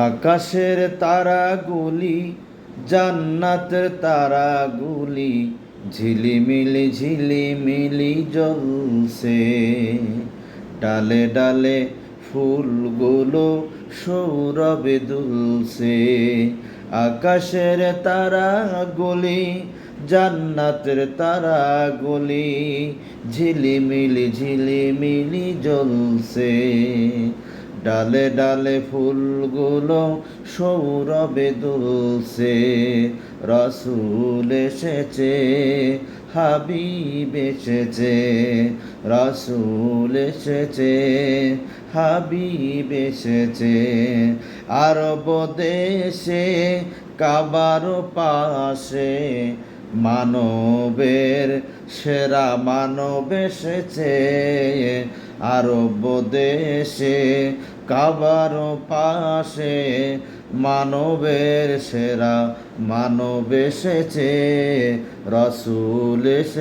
আকাশের তারাগুলি জান্নাতের তারাগুলি ঝিলিমিলি ঝিলিমিলি জ্বলছে। ডালে ডালে ফুলগুলো সৌরভে দুলছে। আকাশের তারাগুলি জান্নাতের তারাগুলি ঝিলিমিলি ঝিলিমিলি জ্বলছে। ডালে ডালে ফুলগুলো সৌরভে দুলছে। রাসূল এসেছে, হাবিব এসেছে, রাসূল এসেছে, হাবিব এসেছে। আরব দেশে কাবার পাশে মানবের সেরা মানব এসেছে। আরব দেশে কাবার পাশে মানবের সেরা মানব এসেছে। রাসূল এসেছে।